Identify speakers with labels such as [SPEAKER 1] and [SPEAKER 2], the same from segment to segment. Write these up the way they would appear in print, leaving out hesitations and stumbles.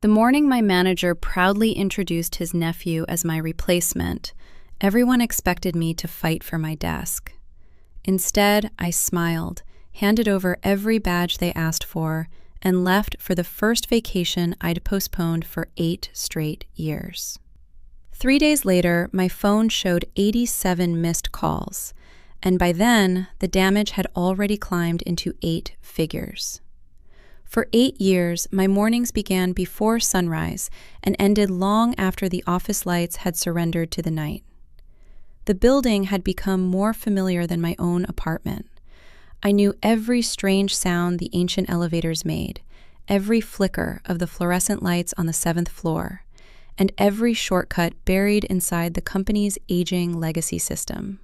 [SPEAKER 1] The morning my manager proudly introduced his nephew as my replacement, everyone expected me to fight for my desk. Instead, I smiled, handed over every badge they asked for, and left for the first vacation I'd postponed for 8 straight years. 3 days later, my phone showed 87 missed calls, and by then, the damage had already climbed into 8 figures. For 8 years, my mornings began before sunrise and ended long after the office lights had surrendered to the night. The building had become more familiar than my own apartment. I knew every strange sound the ancient elevators made, every flicker of the fluorescent lights on the 7th floor, and every shortcut buried inside the company's aging legacy system.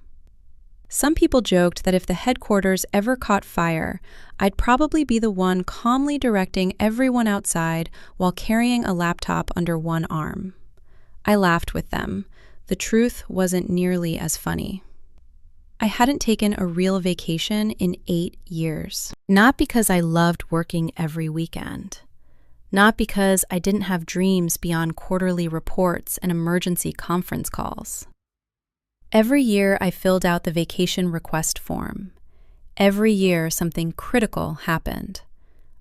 [SPEAKER 1] Some people joked that if the headquarters ever caught fire, I'd probably be the one calmly directing everyone outside while carrying a laptop under one arm. I laughed with them. The truth wasn't nearly as funny. I hadn't taken a real vacation in 8 years. Not because I loved working every weekend. Not because I didn't have dreams beyond quarterly reports and emergency conference calls. Every year I filled out the vacation request form. Every year something critical happened.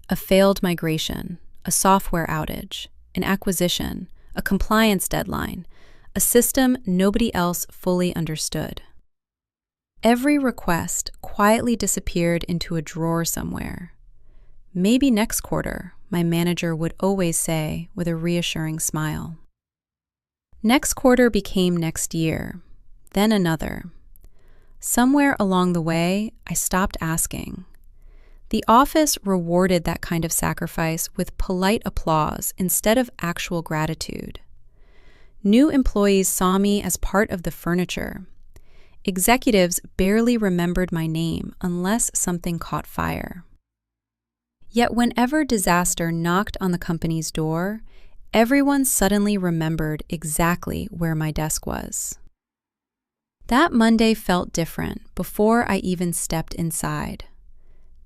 [SPEAKER 1] A failed migration, a software outage, an acquisition, a compliance deadline, a system nobody else fully understood. Every request quietly disappeared into a drawer somewhere. Maybe next quarter, my manager would always say with a reassuring smile. Next quarter became next year, then another. Somewhere along the way, I stopped asking. The office rewarded that kind of sacrifice with polite applause instead of actual gratitude. New employees saw me as part of the furniture. Executives barely remembered my name unless something caught fire. Yet whenever disaster knocked on the company's door, everyone suddenly remembered exactly where my desk was. That Monday felt different before I even stepped inside.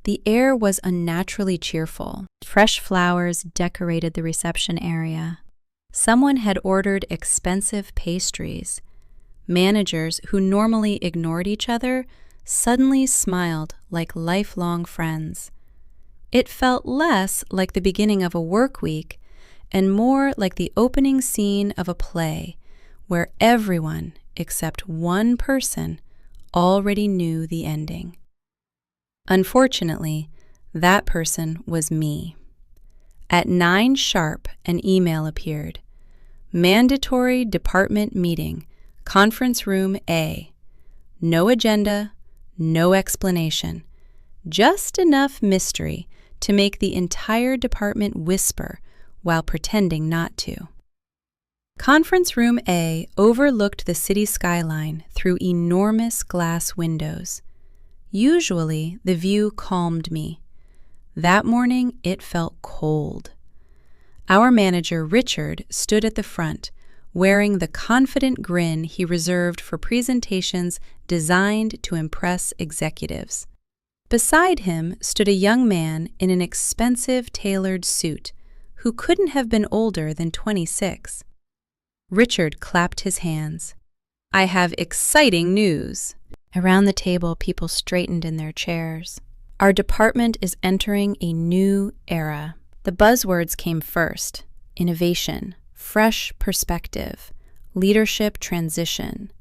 [SPEAKER 1] The air was unnaturally cheerful. Fresh flowers decorated the reception area. Someone had ordered expensive pastries. Managers who normally ignored each other suddenly smiled like lifelong friends. It felt less like the beginning of a work week and more like the opening scene of a play where everyone except one person already knew the ending. Unfortunately, that person was me. At 9 sharp, an email appeared. Mandatory department meeting, conference room A. No agenda, no explanation. Just enough mystery to make the entire department whisper while pretending not to. Conference room A overlooked the city skyline through enormous glass windows. Usually, the view calmed me. That morning, it felt cold. Our manager, Richard, stood at the front, wearing the confident grin he reserved for presentations designed to impress executives. Beside him stood a young man in an expensive tailored suit who couldn't have been older than 26. Richard clapped his hands. "I have exciting news." Around the table, people straightened in their chairs. Our department is entering a new era. The buzzwords came first: innovation, fresh perspective, leadership transition,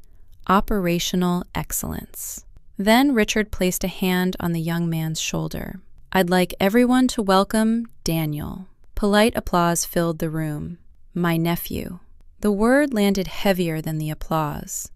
[SPEAKER 1] operational excellence. Then Richard placed a hand on the young man's shoulder. "I'd like everyone to welcome Daniel." Polite applause filled the room. My nephew. The word landed heavier than the applause.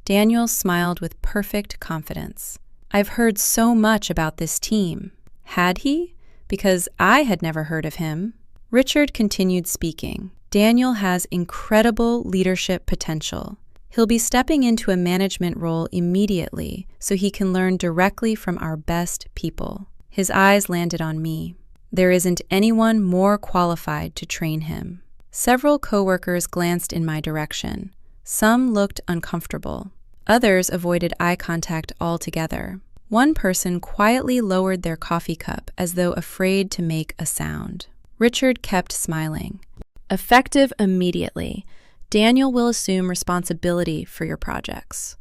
[SPEAKER 1] Daniel smiled with perfect confidence. "I've heard so much about this team." Had he? Because I had never heard of him. Richard continued speaking. "Daniel has incredible leadership potential. He'll be stepping into a management role immediately so he can learn directly from our best people." His eyes landed on me. There isn't anyone more qualified to train him. Several coworkers glanced in my direction. Some looked uncomfortable. Others avoided eye contact altogether. One person quietly lowered their coffee cup as though afraid to make a sound. Richard kept smiling. Effective immediately. Daniel will assume responsibility for your projects.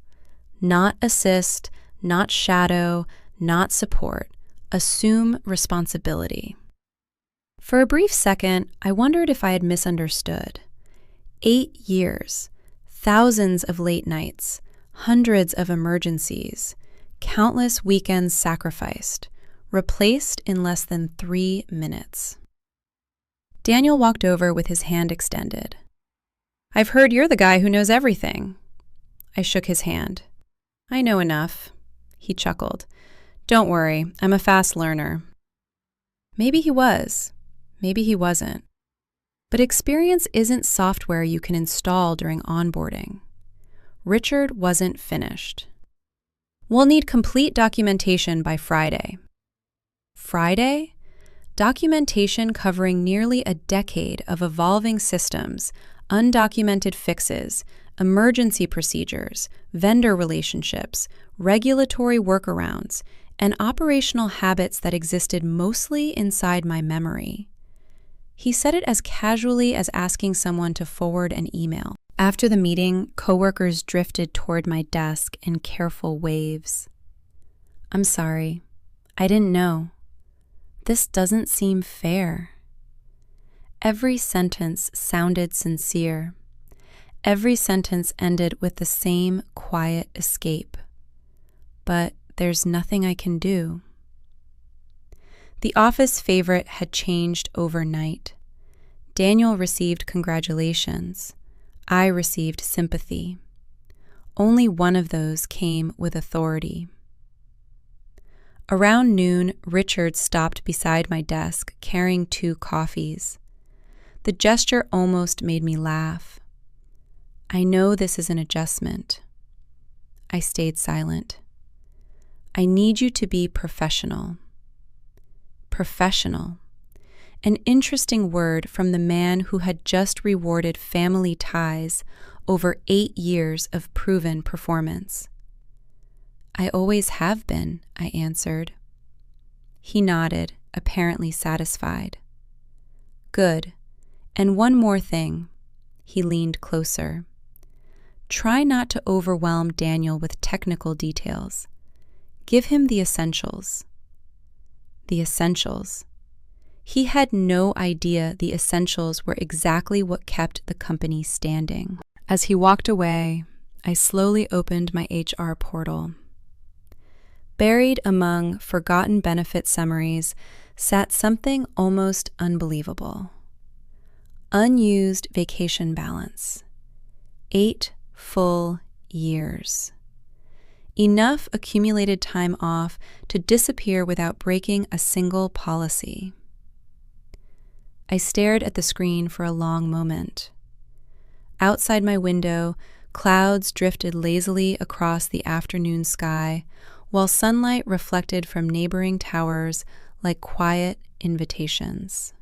[SPEAKER 1] Not assist, not shadow, not support. Assume responsibility. For a brief second, I wondered if I had misunderstood. 8 years, thousands of late nights, hundreds of emergencies, countless weekends sacrificed, replaced in less than 3 minutes. Daniel walked over with his hand extended. "I've heard you're the guy who knows everything." I shook his hand. "I know enough." He chuckled. "Don't worry, I'm a fast learner." Maybe he was. Maybe he wasn't. But experience isn't software you can install during onboarding. Richard wasn't finished. "We'll need complete documentation by Friday." Friday? Documentation covering nearly a decade of evolving systems, undocumented fixes, emergency procedures, vendor relationships, regulatory workarounds, and operational habits that existed mostly inside my memory. He said it as casually as asking someone to forward an email. After the meeting, coworkers drifted toward my desk in careful waves. "I'm sorry. I didn't know. This doesn't seem fair." Every sentence sounded sincere. Every sentence ended with the same quiet escape. "But there's nothing I can do." The office favorite had changed overnight. Daniel received congratulations. I received sympathy. Only one of those came with authority. Around noon, Richard stopped beside my desk, carrying 2 coffees. The gesture almost made me laugh. "I know this is an adjustment." I stayed silent. "I need you to be professional." Professional. An interesting word from the man who had just rewarded family ties over 8 years of proven performance. "I always have been," I answered. He nodded, apparently satisfied. "Good. And one more thing." He leaned closer. "Try not to overwhelm Daniel with technical details. Give him the essentials." The essentials. He had no idea the essentials were exactly what kept the company standing. As he walked away, I slowly opened my HR portal. Buried among forgotten benefit summaries sat something almost unbelievable. Unused vacation balance. 8 full years. Enough accumulated time off to disappear without breaking a single policy. I stared at the screen for a long moment. Outside my window, clouds drifted lazily across the afternoon sky, while sunlight reflected from neighboring towers like quiet invitations.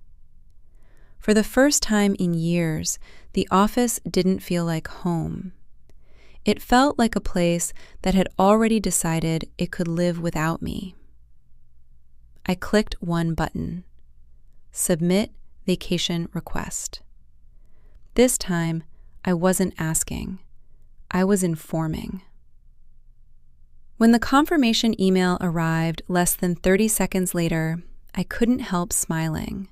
[SPEAKER 1] For the first time in years, the office didn't feel like home. It felt like a place that had already decided it could live without me. I clicked one button. Submit vacation request. This time, I wasn't asking. I was informing. When the confirmation email arrived less than 30 seconds later, I couldn't help smiling.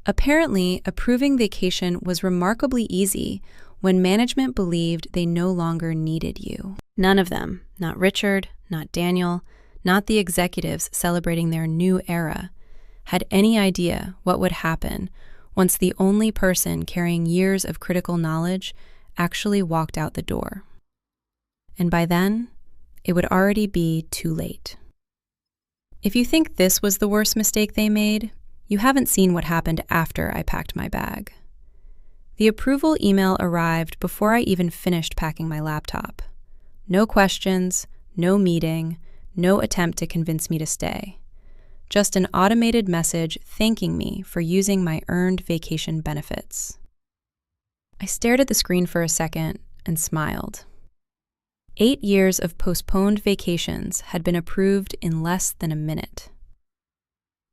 [SPEAKER 1] Apparently, approving vacation was remarkably easy when management believed they no longer needed you. None of them, not Richard, not Daniel, not the executives celebrating their new era, had any idea what would happen once the only person carrying years of critical knowledge actually walked out the door. And by then, it would already be too late. If you think this was the worst mistake they made, you haven't seen what happened after I packed my bag. The approval email arrived before I even finished packing my laptop. No questions, no meeting, no attempt to convince me to stay. Just an automated message thanking me for using my earned vacation benefits. I stared at the screen for a second and smiled. 8 years of postponed vacations had been approved in less than a minute.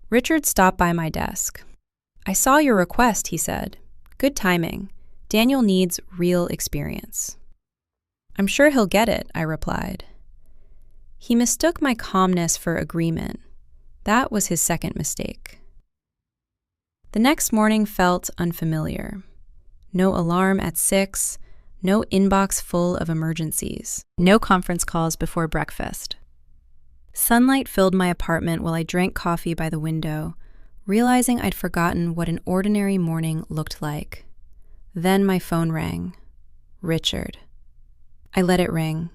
[SPEAKER 1] Richard stopped by my desk. "I saw your request," he said. Good timing. Daniel needs real experience. I'm sure he'll get it, I replied. He mistook my calmness for agreement. That was his second mistake. The next morning felt unfamiliar. No alarm at 6, no inbox full of emergencies, no conference calls before breakfast. Sunlight filled my apartment while I drank coffee by the window, realizing I'd forgotten what an ordinary morning looked like. Then my phone rang. Richard. I let it ring.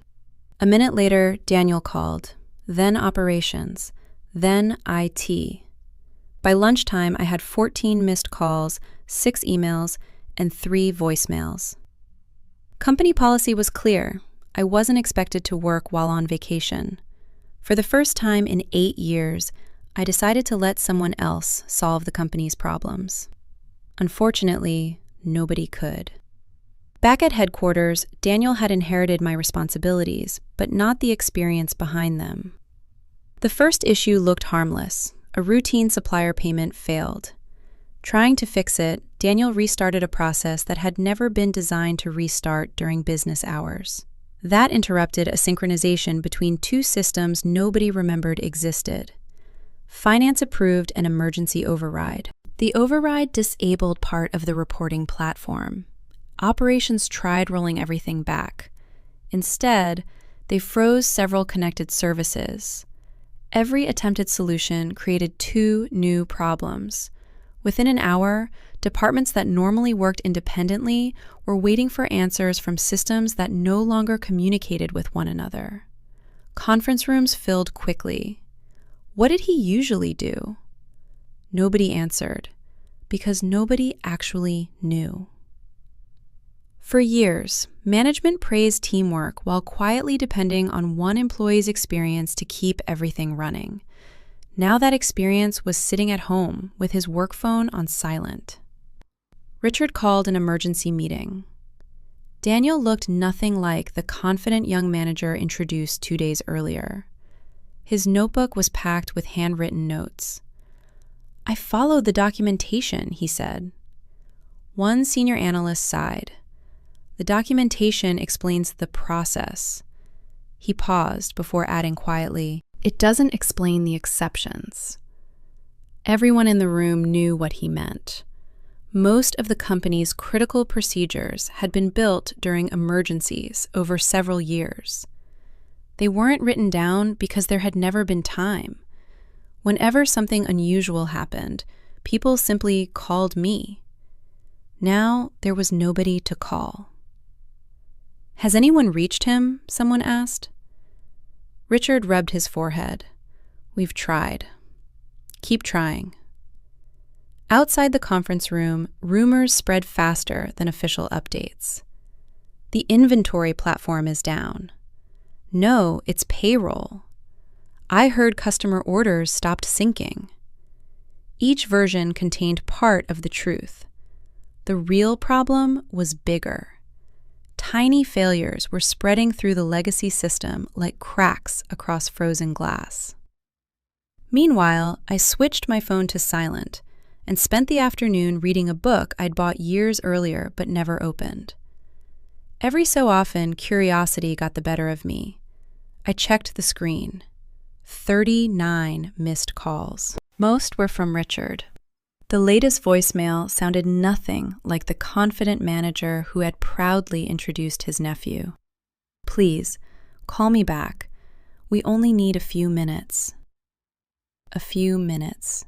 [SPEAKER 1] A minute later, Daniel called, then operations, then IT. By lunchtime, I had 14 missed calls, 6 emails, and 3 voicemails. Company policy was clear. I wasn't expected to work while on vacation. For the first time in 8 years, I decided to let someone else solve the company's problems. Unfortunately, nobody could. Back at headquarters, Daniel had inherited my responsibilities, but not the experience behind them. The first issue looked harmless. A routine supplier payment failed. Trying to fix it, Daniel restarted a process that had never been designed to restart during business hours. That interrupted a synchronization between 2 systems nobody remembered existed. Finance approved an emergency override. The override disabled part of the reporting platform. Operations tried rolling everything back. Instead, they froze several connected services. Every attempted solution created 2 new problems. Within an hour, departments that normally worked independently were waiting for answers from systems that no longer communicated with one another. Conference rooms filled quickly. What did he usually do? Nobody answered, because nobody actually knew. For years, management praised teamwork while quietly depending on one employee's experience to keep everything running. Now that experience was sitting at home with his work phone on silent. Richard called an emergency meeting. Daniel looked nothing like the confident young manager introduced 2 days earlier. His notebook was packed with handwritten notes. I followed the documentation, he said. One senior analyst sighed. The documentation explains the process. He paused before adding quietly, it doesn't explain the exceptions. Everyone in the room knew what he meant. Most of the company's critical procedures had been built during emergencies over several years. They weren't written down because there had never been time. Whenever something unusual happened, people simply called me. Now there was nobody to call. Has anyone reached him? Someone asked. Richard rubbed his forehead. We've tried. Keep trying. Outside the conference room, rumors spread faster than official updates. The inventory platform is down. No, it's payroll. I heard customer orders stopped syncing. Each version contained part of the truth. The real problem was bigger. Tiny failures were spreading through the legacy system like cracks across frozen glass. Meanwhile, I switched my phone to silent and spent the afternoon reading a book I'd bought years earlier but never opened. Every so often, curiosity got the better of me. I checked the screen. 39 missed calls. Most were from Richard. The latest voicemail sounded nothing like the confident manager who had proudly introduced his nephew. Please, call me back. We only need a few minutes. A few minutes.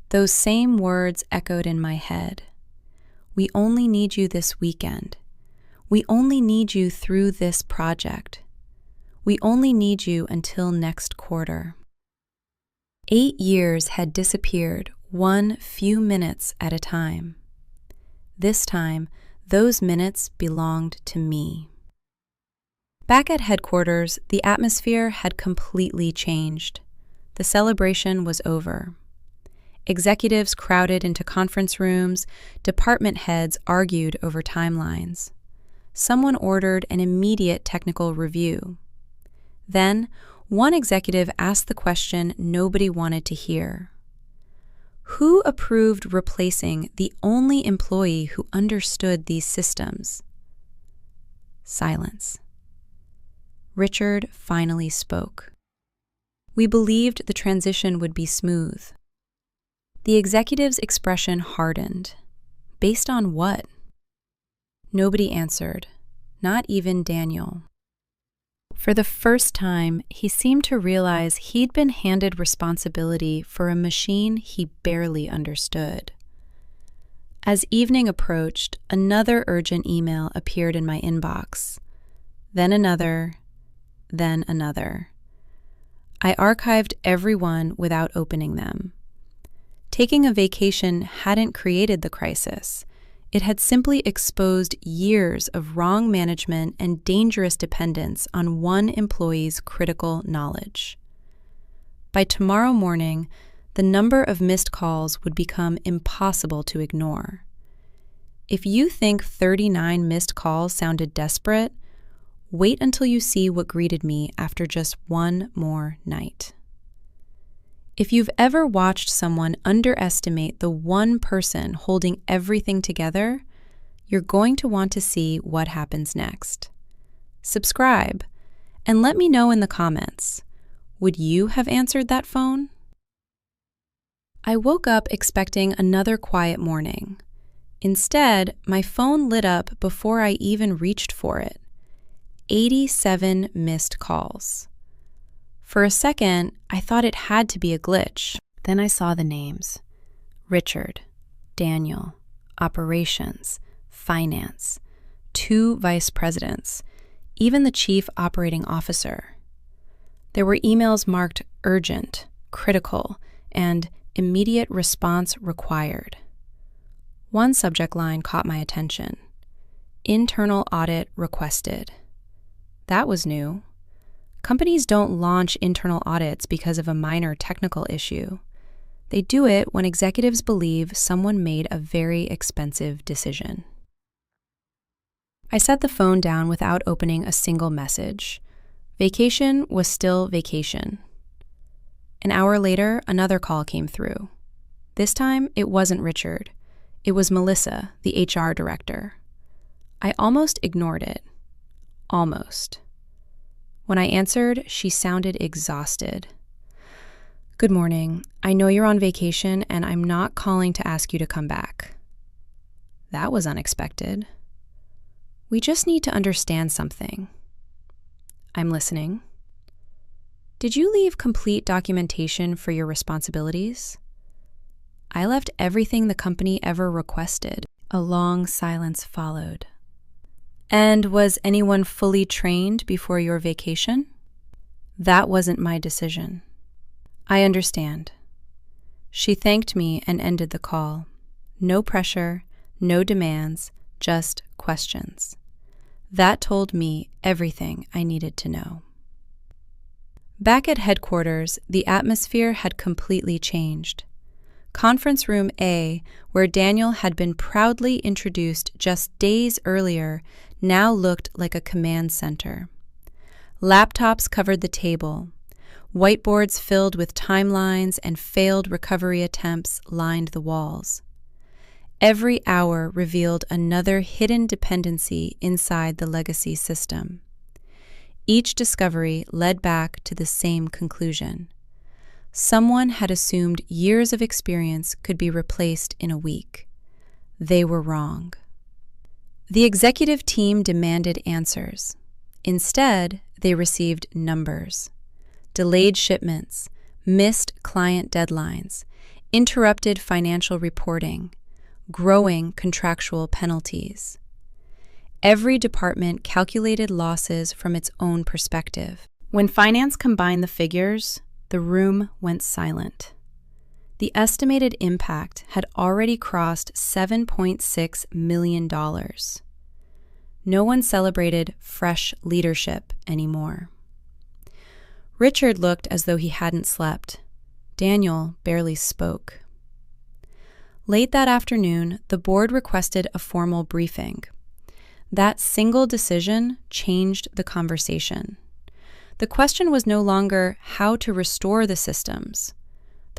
[SPEAKER 1] Those same words echoed in my head. We only need you this weekend. We only need you through this project. We only need you until next quarter. 8 years had disappeared, one few minutes at a time. This time, those minutes belonged to me. Back at headquarters, the atmosphere had completely changed. The celebration was over. Executives crowded into conference rooms, department heads argued over timelines. Someone ordered an immediate technical review. Then, one executive asked the question nobody wanted to hear. Who approved replacing the only employee who understood these systems? Silence. Richard finally spoke. We believed the transition would be smooth. The executive's expression hardened. Based on what? Nobody answered, not even Daniel. For the first time, he seemed to realize he'd been handed responsibility for a machine he barely understood. As evening approached, another urgent email appeared in my inbox. Then another, then another. I archived every one without opening them. Taking a vacation hadn't created the crisis. It had simply exposed years of wrong management and dangerous dependence on one employee's critical knowledge. By tomorrow morning, the number of missed calls would become impossible to ignore. If you think 39 missed calls sounded desperate, wait until you see what greeted me after just one more night. If you've ever watched someone underestimate the one person holding everything together, you're going to want to see what happens next. Subscribe, and let me know in the comments, would you have answered that phone? I woke up expecting another quiet morning. Instead, my phone lit up before I even reached for it. 87 missed calls. For a second, I thought it had to be a glitch. Then I saw the names. Richard, Daniel, operations, finance, 2 vice presidents, even the chief operating officer. There were emails marked urgent, critical, and immediate response required. One subject line caught my attention. Internal audit requested. That was new. Companies don't launch internal audits because of a minor technical issue. They do it when executives believe someone made a very expensive decision. I set the phone down without opening a single message. Vacation was still vacation. An hour later, another call came through. This time, it wasn't Richard. It was Melissa, the HR director. I almost ignored it. Almost. When I answered, she sounded exhausted. Good morning. I know you're on vacation, and I'm not calling to ask you to come back. That was unexpected. We just need to understand something. I'm listening. Did you leave complete documentation for your responsibilities? I left everything the company ever requested. A long silence followed. And was anyone fully trained before your vacation? That wasn't my decision. I understand. She thanked me and ended the call. No pressure, no demands, just questions. That told me everything I needed to know. Back at headquarters, the atmosphere had completely changed. Conference Room A, where Daniel had been proudly introduced just days earlier, now looked like a command center. Laptops covered the table. Whiteboards filled with timelines and failed recovery attempts lined the walls. Every hour revealed another hidden dependency inside the legacy system. Each discovery led back to the same conclusion. Someone had assumed years of experience could be replaced in a week. They were wrong. The executive team demanded answers. Instead, they received numbers. Delayed shipments, missed client deadlines, interrupted financial reporting, growing contractual penalties. Every department calculated losses from its own perspective. When finance combined the figures, the room went silent. The estimated impact had already crossed $7.6 million. No one celebrated fresh leadership anymore. Richard looked as though he hadn't slept. Daniel barely spoke. Late that afternoon, the board requested a formal briefing. That single decision changed the conversation. The question was no longer how to restore the systems.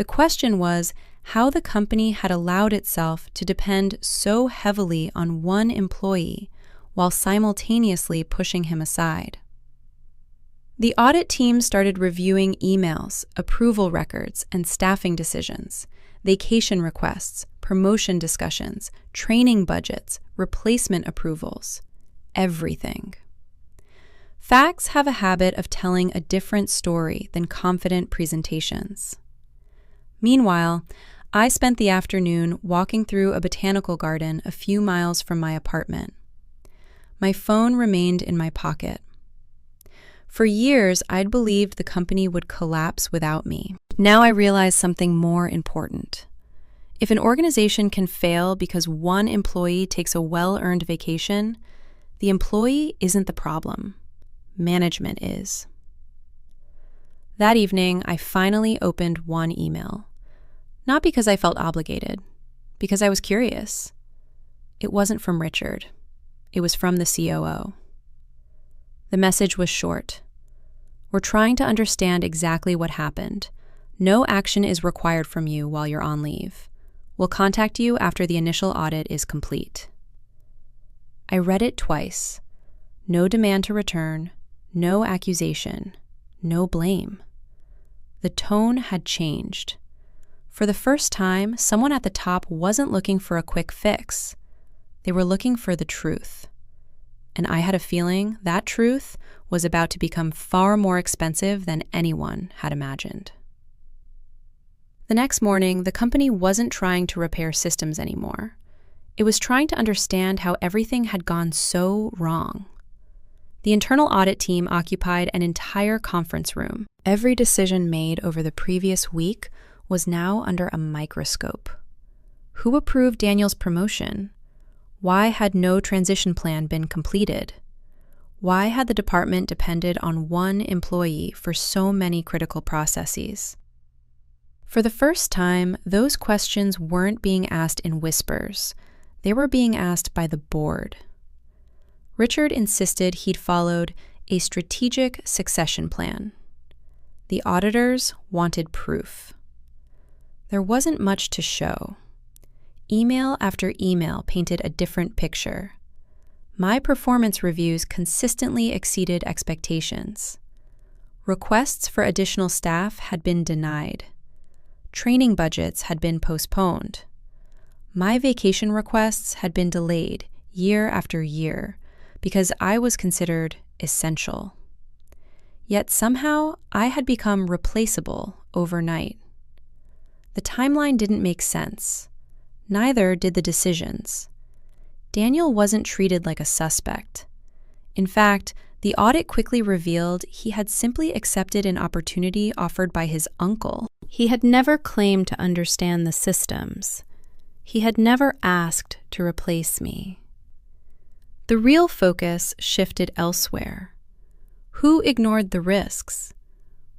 [SPEAKER 1] The question was how the company had allowed itself to depend so heavily on one employee while simultaneously pushing him aside. The audit team started reviewing emails, approval records, and staffing decisions, vacation requests, promotion discussions, training budgets, replacement approvals, everything. Facts have a habit of telling a different story than confident presentations. Meanwhile, I spent the afternoon walking through a botanical garden a few miles from my apartment. My phone remained in my pocket. For years, I'd believed the company would collapse without me. Now I realize something more important. If an organization can fail because one employee takes a well-earned vacation, the employee isn't the problem. Management is. That evening, I finally opened one email. Not because I felt obligated, because I was curious. It wasn't from Richard. It was from the COO. The message was short. We're trying to understand exactly what happened. No action is required from you while you're on leave. We'll contact you after the initial audit is complete. I read it twice. No demand to return, no accusation, no blame. The tone had changed. For the first time, someone at the top wasn't looking for a quick fix. They were looking for the truth. And I had a feeling that truth was about to become far more expensive than anyone had imagined. The next morning, the company wasn't trying to repair systems anymore. It was trying to understand how everything had gone so wrong. The internal audit team occupied an entire conference room. Every decision made over the previous week was now under a microscope. Who approved Daniel's promotion? Why had no transition plan been completed? Why had the department depended on one employee for so many critical processes? For the first time, those questions weren't being asked in whispers. They were being asked by the board. Richard insisted he'd followed a strategic succession plan. The auditors wanted proof. There wasn't much to show. Email after email painted a different picture. My performance reviews consistently exceeded expectations. Requests for additional staff had been denied. Training budgets had been postponed. My vacation requests had been delayed year after year because I was considered essential. Yet somehow I had become replaceable overnight. The timeline didn't make sense. Neither did the decisions. Daniel wasn't treated like a suspect. In fact, the audit quickly revealed he had simply accepted an opportunity offered by his uncle. He had never claimed to understand the systems. He had never asked to replace me. The real focus shifted elsewhere. Who ignored the risks?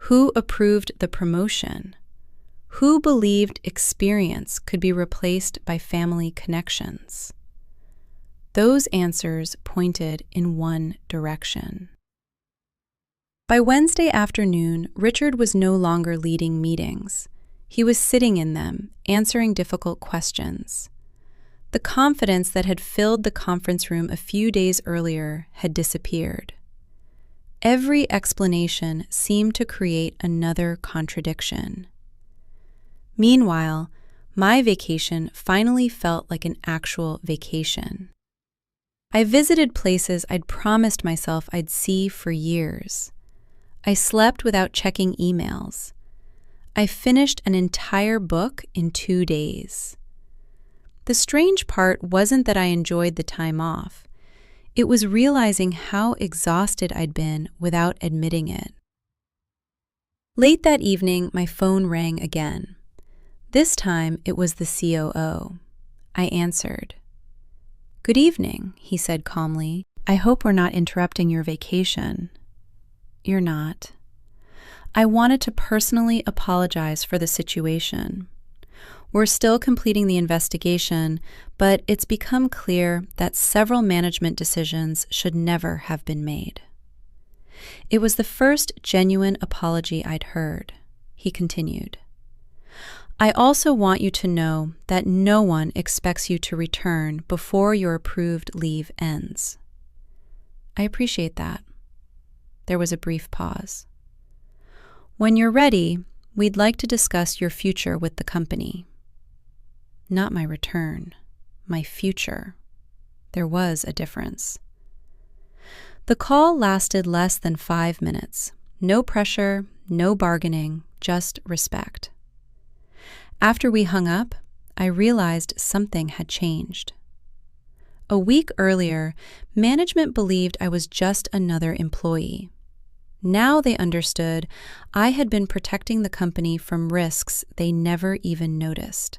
[SPEAKER 1] Who approved the promotion? Who believed experience could be replaced by family connections? Those answers pointed in one direction. By Wednesday afternoon, Richard was no longer leading meetings. He was sitting in them, answering difficult questions. The confidence that had filled the conference room a few days earlier had disappeared. Every explanation seemed to create another contradiction. Meanwhile, my vacation finally felt like an actual vacation. I visited places I'd promised myself I'd see for years. I slept without checking emails. I finished an entire book in 2 days. The strange part wasn't that I enjoyed the time off. It was realizing how exhausted I'd been without admitting it. Late that evening, my phone rang again. This time, it was the COO. I answered. "Good evening," he said calmly. "I hope we're not interrupting your vacation." "You're not." I wanted to personally apologize for the situation. We're still completing the investigation, but it's become clear that several management decisions should never have been made. It was the first genuine apology I'd heard. He continued. I also want you to know that no one expects you to return before your approved leave ends. I appreciate that. There was a brief pause. When you're ready, we'd like to discuss your future with the company. Not my return, my future. There was a difference. The call lasted less than 5 minutes. No pressure, no bargaining, just respect. After we hung up, I realized something had changed. A week earlier, management believed I was just another employee. Now they understood I had been protecting the company from risks they never even noticed.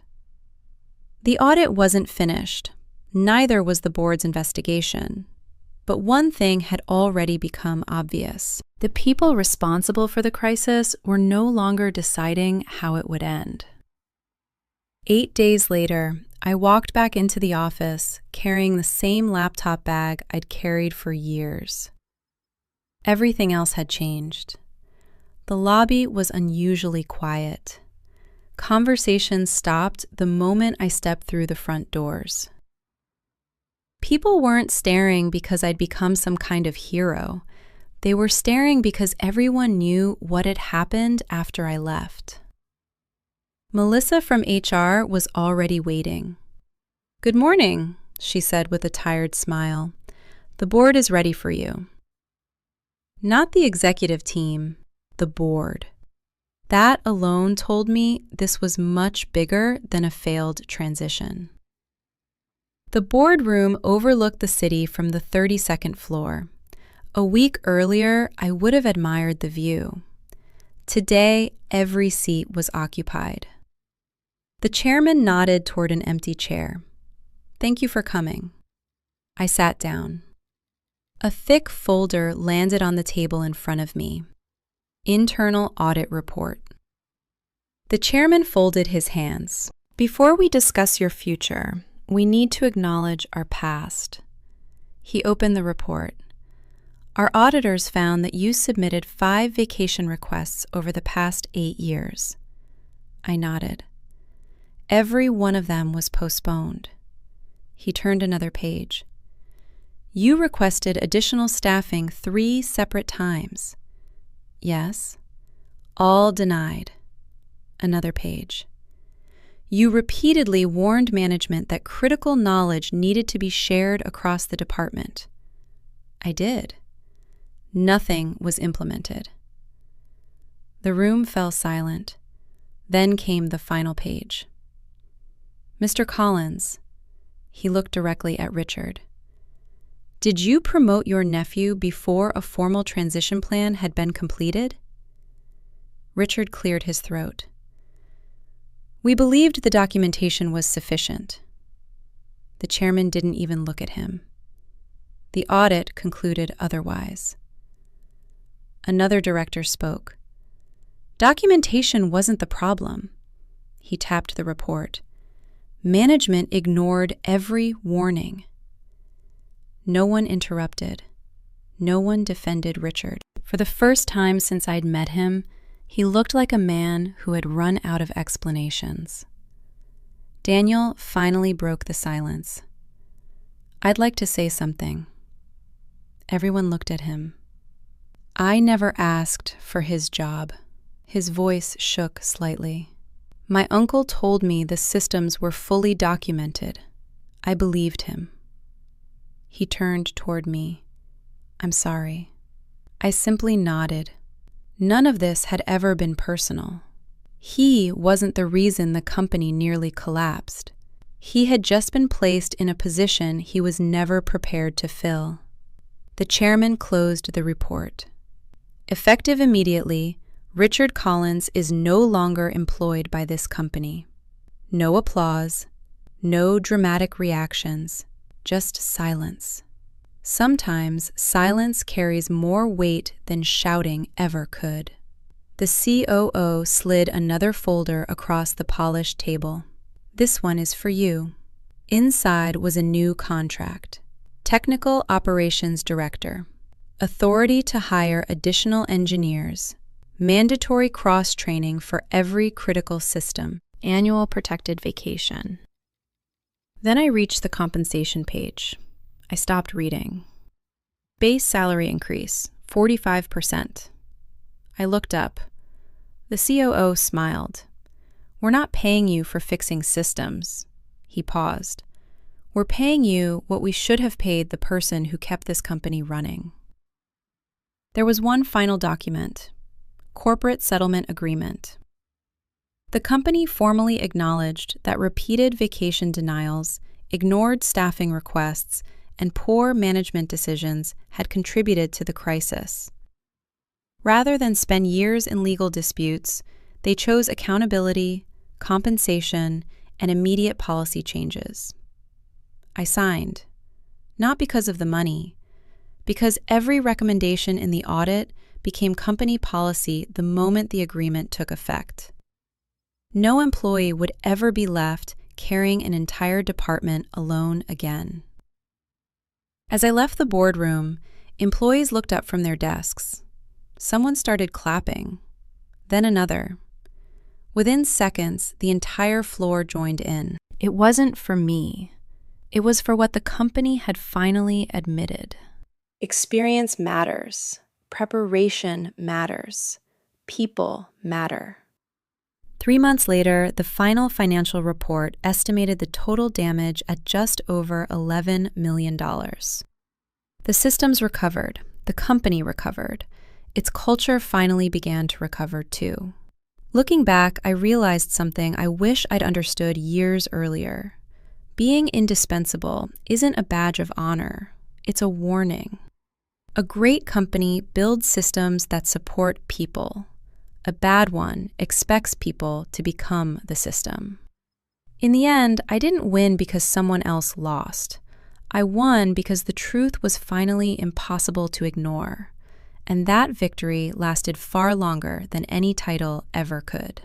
[SPEAKER 1] The audit wasn't finished. Neither was the board's investigation. But one thing had already become obvious. The people responsible for the crisis were no longer deciding how it would end. 8 days later, I walked back into the office carrying the same laptop bag I'd carried for years. Everything else had changed. The lobby was unusually quiet. Conversations stopped the moment I stepped through the front doors. People weren't staring because I'd become some kind of hero. They were staring because everyone knew what had happened after I left. Melissa from HR was already waiting. "Good morning," she said with a tired smile. "The board is ready for you." Not the executive team, the board. That alone told me this was much bigger than a failed transition. The boardroom overlooked the city from the 32nd floor. A week earlier, I would have admired the view. Today, every seat was occupied. The chairman nodded toward an empty chair. "Thank you for coming." I sat down. A thick folder landed on the table in front of me. Internal Audit Report. The chairman folded his hands. "Before we discuss your future, we need to acknowledge our past." He opened the report. "Our auditors found that you submitted 5 vacation requests over the past 8 years." I nodded. Every one of them was postponed. He turned another page. "You requested additional staffing 3 separate times." "Yes." "All denied." Another page. "You repeatedly warned management that critical knowledge needed to be shared across the department." I did. Nothing was implemented. The room fell silent. Then came the final page. "Mr. Collins," he looked directly at Richard, "did you promote your nephew before a formal transition plan had been completed?" Richard cleared his throat. "We believed the documentation was sufficient." The chairman didn't even look at him. The audit concluded otherwise. Another director spoke. "Documentation wasn't the problem." He tapped the report. "Management ignored every warning." No one interrupted. No one defended Richard. For the first time since I'd met him, he looked like a man who had run out of explanations. Daniel finally broke the silence. "I'd like to say something." Everyone looked at him. "I never asked for his job." His voice shook slightly. "My uncle told me the systems were fully documented. I believed him." He turned toward me. "I'm sorry." I simply nodded. None of this had ever been personal. He wasn't the reason the company nearly collapsed. He had just been placed in a position he was never prepared to fill. The chairman closed the report. "Effective immediately, Richard Collins is no longer employed by this company." No applause, no dramatic reactions, just silence. Sometimes silence carries more weight than shouting ever could. The COO slid another folder across the polished table. "This one is for you." Inside was a new contract. Technical Operations Director. Authority to hire additional engineers. Mandatory cross-training for every critical system. annual protected vacation. Then I reached the compensation page. I stopped reading. Base salary increase, 45%. I looked up. The COO smiled. "We're not paying you for fixing systems." He paused. "We're paying you what we should have paid the person who kept this company running." There was one final document: corporate settlement agreement. The company formally acknowledged that repeated vacation denials, ignored staffing requests, and poor management decisions had contributed to the crisis. Rather than spend years in legal disputes, they chose accountability, compensation, and immediate policy changes. I signed, not because of the money, because every recommendation in the audit became company policy the moment the agreement took effect. No employee would ever be left carrying an entire department alone again. As I left the boardroom, employees looked up from their desks. Someone started clapping, then another. Within seconds, the entire floor joined in. It wasn't for me. It was for what the company had finally admitted. Experience matters. Preparation matters. People matter. 3 months later, the final financial report estimated the total damage at just over $11 million. The systems recovered. The company recovered. Its culture finally began to recover too. Looking back, I realized something I wish I'd understood years earlier. Being indispensable isn't a badge of honor. It's a warning. A great company builds systems that support people. A bad one expects people to become the system. In the end, I didn't win because someone else lost. I won because the truth was finally impossible to ignore. And that victory lasted far longer than any title ever could.